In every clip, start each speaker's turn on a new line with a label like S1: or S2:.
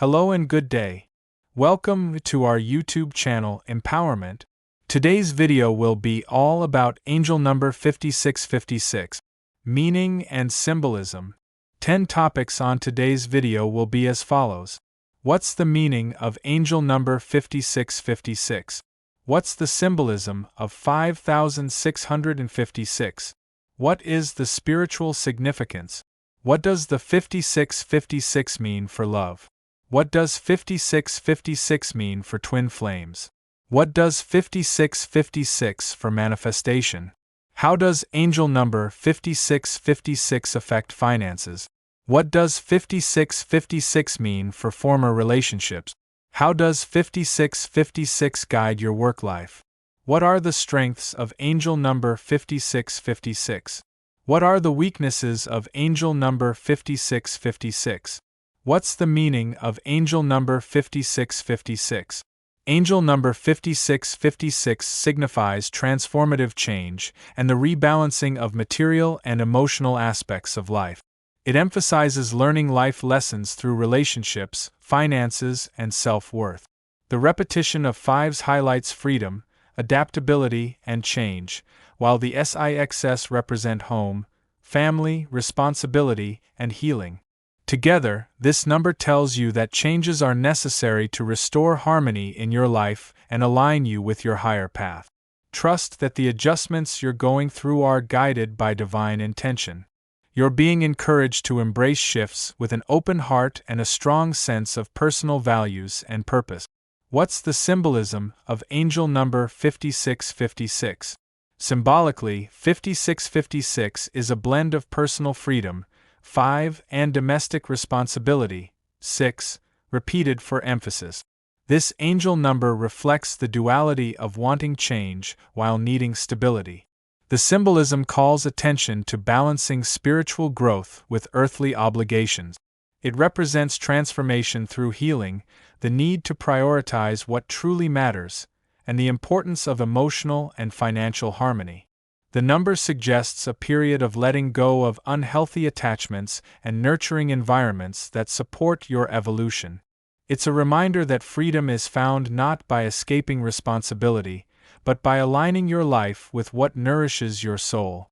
S1: Hello and good day. Welcome to our YouTube channel Empowerment. Today's video will be all about angel number 5656, meaning and symbolism. 10 topics on today's video will be as follows. What's the meaning of angel number 5656? What's the symbolism of 5656? What is the spiritual significance? What does the 5656 mean for love? What does 5656 mean for twin flames? What does 5656 for manifestation? How does angel number 5656 affect finances? What does 5656 mean for former relationships? How does 5656 guide your work life? What are the strengths of angel number 5656? What are the weaknesses of angel number 5656? What's the meaning of angel number 5656? Angel number 5656 signifies transformative change and the rebalancing of material and emotional aspects of life. It emphasizes learning life lessons through relationships, finances, and self-worth. The repetition of fives highlights freedom, adaptability, and change, while the sixes represent home, family, responsibility, and healing. Together, this number tells you that changes are necessary to restore harmony in your life and align you with your higher path. Trust that the adjustments you're going through are guided by divine intention. You're being encouraged to embrace shifts with an open heart and a strong sense of personal values and purpose. What's the symbolism of angel number 5656? Symbolically, 5656 is a blend of personal freedom, 5, and domestic responsibility, 6, repeated for emphasis. This angel number reflects the duality of wanting change while needing stability. The symbolism calls attention to balancing spiritual growth with earthly obligations. It represents transformation through healing, the need to prioritize what truly matters, and the importance of emotional and financial harmony. The number suggests a period of letting go of unhealthy attachments and nurturing environments that support your evolution. It's a reminder that freedom is found not by escaping responsibility, but by aligning your life with what nourishes your soul.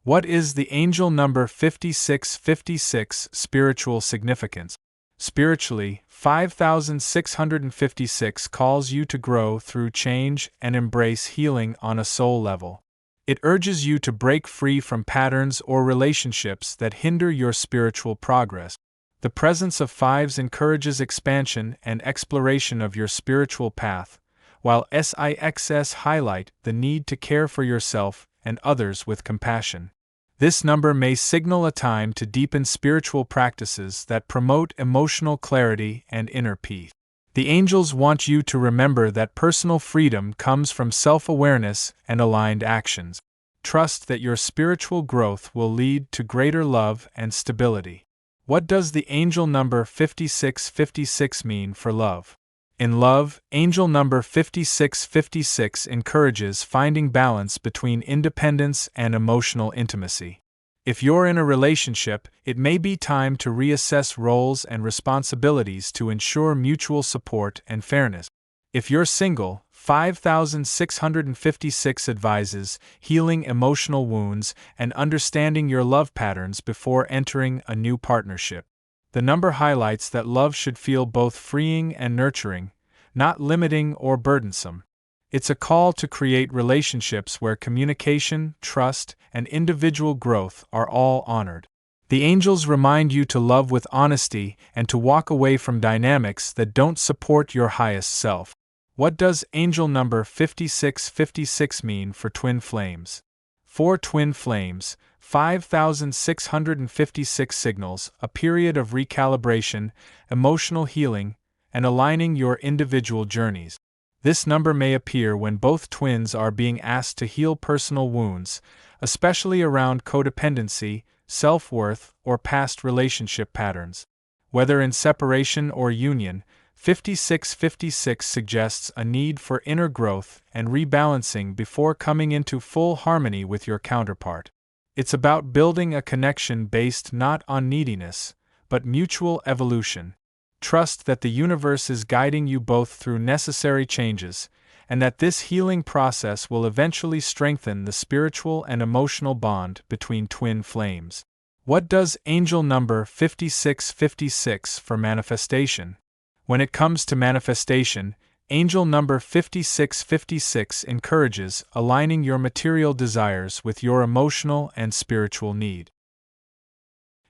S1: What is the angel number 5656 spiritual significance? Spiritually, 5656 calls you to grow through change and embrace healing on a soul level. It urges you to break free from patterns or relationships that hinder your spiritual progress. The presence of fives encourages expansion and exploration of your spiritual path, while sixes highlight the need to care for yourself and others with compassion. This number may signal a time to deepen spiritual practices that promote emotional clarity and inner peace. The angels want you to remember that personal freedom comes from self-awareness and aligned actions. Trust that your spiritual growth will lead to greater love and stability. What does the angel number 5656 mean for love? In love, angel number 5656 encourages finding balance between independence and emotional intimacy. If you're in a relationship, it may be time to reassess roles and responsibilities to ensure mutual support and fairness. If you're single, 5656 advises healing emotional wounds and understanding your love patterns before entering a new partnership. The number highlights that love should feel both freeing and nurturing, not limiting or burdensome. It's a call to create relationships where communication, trust, and individual growth are all honored. The angels remind you to love with honesty and to walk away from dynamics that don't support your highest self. What does angel number 5656 mean for twin flames? For twin flames, 5656 signals a period of recalibration, emotional healing, and aligning your individual journeys. This number may appear when both twins are being asked to heal personal wounds, especially around codependency, self-worth, or past relationship patterns. Whether in separation or union, 5656 suggests a need for inner growth and rebalancing before coming into full harmony with your counterpart. It's about building a connection based not on neediness, but mutual evolution. Trust that the universe is guiding you both through necessary changes, and that this healing process will eventually strengthen the spiritual and emotional bond between twin flames. What does angel number 5656 for manifestation? When it comes to manifestation, angel number 5656 encourages aligning your material desires with your emotional and spiritual need.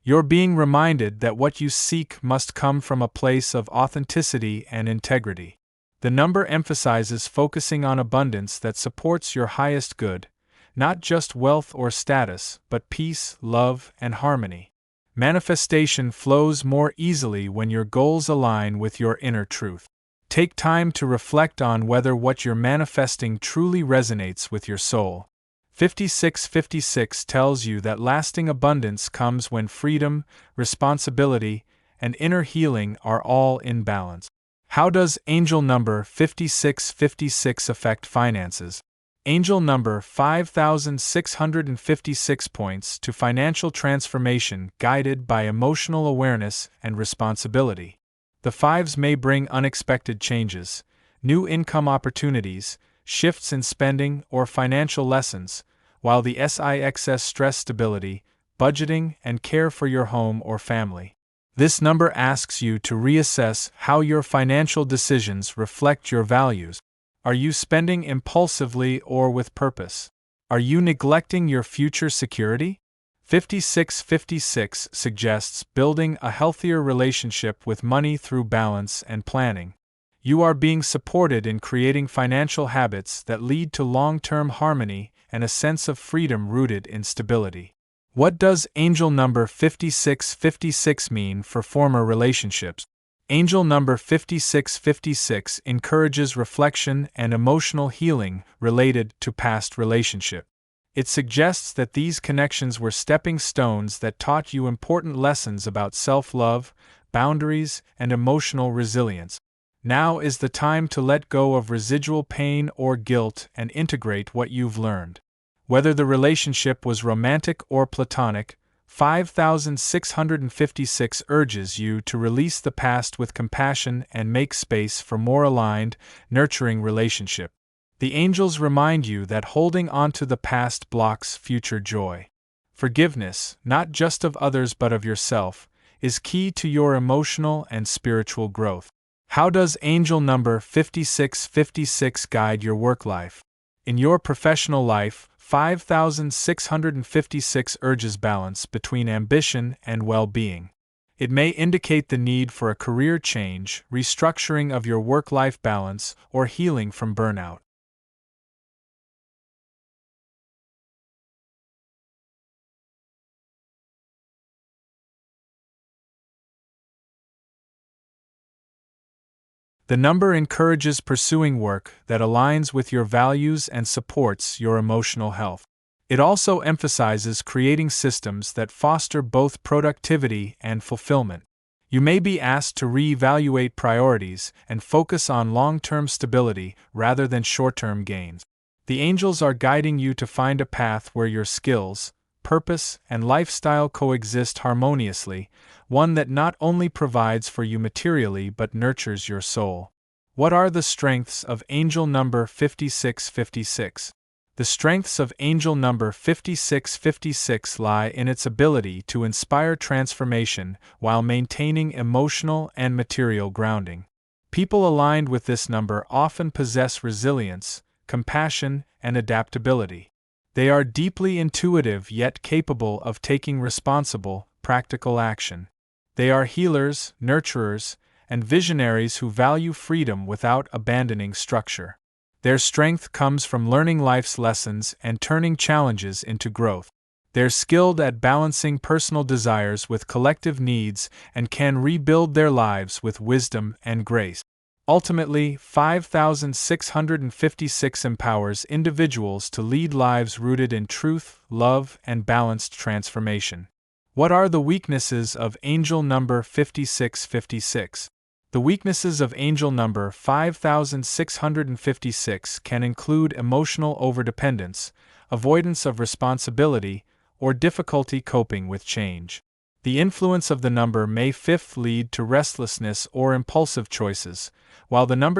S1: You're being reminded that what you seek must come from a place of authenticity and integrity. The number emphasizes focusing on abundance that supports your highest good, not just wealth or status, but peace, love, and harmony. Manifestation flows more easily when your goals align with your inner truth. Take time to reflect on whether what you're manifesting truly resonates with your soul. 5656 tells you that lasting abundance comes when freedom, responsibility, and inner healing are all in balance. How does angel number 5656 affect finances? Angel number 5656 points to financial transformation guided by emotional awareness and responsibility. The fives may bring unexpected changes, new income opportunities, shifts in spending, or financial lessons, while the sixes stress stability, budgeting, and care for your home or family. This number asks you to reassess how your financial decisions reflect your values. Are you spending impulsively or with purpose? Are you neglecting your future security? 5656 suggests building a healthier relationship with money through balance and planning. You are being supported in creating financial habits that lead to long-term harmony and a sense of freedom rooted in stability. What does angel number 5656 mean for former relationships? Angel number 5656 encourages reflection and emotional healing related to past relationships. It suggests that these connections were stepping stones that taught you important lessons about self-love, boundaries, and emotional resilience. Now is the time to let go of residual pain or guilt and integrate what you've learned. Whether the relationship was romantic or platonic, 5656 urges you to release the past with compassion and make space for more aligned, nurturing relationship. The angels remind you that holding on to the past blocks future joy. Forgiveness, not just of others but of yourself, is key to your emotional and spiritual growth. How does angel number 5656 guide your work life? In your professional life, 5656 urges balance between ambition and well-being. It may indicate the need for a career change, restructuring of your work-life balance, or healing from burnout. The number encourages pursuing work that aligns with your values and supports your emotional health. It also emphasizes creating systems that foster both productivity and fulfillment. You may be asked to reevaluate priorities and focus on long-term stability rather than short-term gains. The angels are guiding you to find a path where your skills, purpose, and lifestyle coexist harmoniously, one that not only provides for you materially but nurtures your soul. What are the strengths of angel number 5656? The strengths of angel number 5656 lie in its ability to inspire transformation while maintaining emotional and material grounding. People aligned with this number often possess resilience, compassion, and adaptability. They are deeply intuitive yet capable of taking responsible, practical action. They are healers, nurturers, and visionaries who value freedom without abandoning structure. Their strength comes from learning life's lessons and turning challenges into growth. They're skilled at balancing personal desires with collective needs and can rebuild their lives with wisdom and grace. Ultimately, 5656 empowers individuals to lead lives rooted in truth, love, and balanced transformation. What are the weaknesses of angel number 5656? The weaknesses of angel number 5656 can include emotional overdependence, avoidance of responsibility, or difficulty coping with change. The influence of the number May 5 lead to restlessness or impulsive choices, while the number